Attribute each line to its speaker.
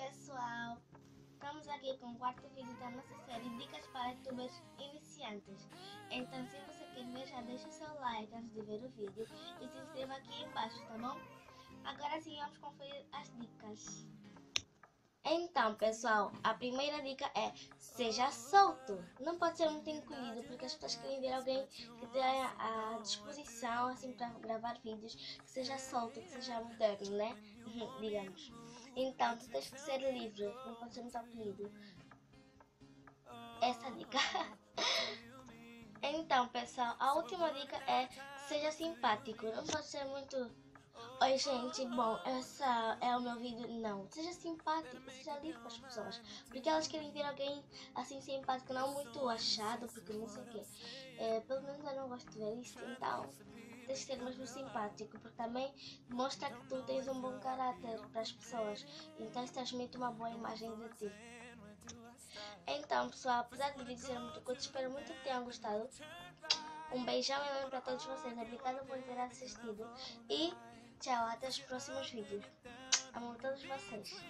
Speaker 1: pessoal, estamos aqui com o quarto vídeo da nossa série Dicas para youtubers iniciantes. Então se você quer ver, já deixa o seu like antes de ver o vídeo e se inscreva aqui embaixo, tá bom? Agora sim vamos conferir as dicas. Então pessoal, a primeira dica é: seja solto. Não pode ser muito encolhido, porque as pessoas querem ver alguém que tenha a disposição assim para gravar vídeos, que seja solto, que seja moderno, né? Digamos. Então tu tens que ser livre, não pode ser muito encolhido. Essa dica. Então pessoal, a última dica é: seja simpático. Não pode ser muito: oi gente, bom, esse é o meu vídeo. Não, seja simpático, seja livre com as pessoas, porque elas querem ver alguém assim simpático, não muito achado, porque não sei o quê. Pelo menos eu não gosto de ver isso. Então tens de ser mesmo simpático, porque também mostra que tu tens um bom caráter para as pessoas, então transmite uma boa imagem de ti. Então pessoal, apesar do vídeo ser muito curto, espero muito que tenham gostado. Um beijão enorme para todos vocês, obrigada por ter assistido e tchau, até os próximos vídeos. Amo todos vocês.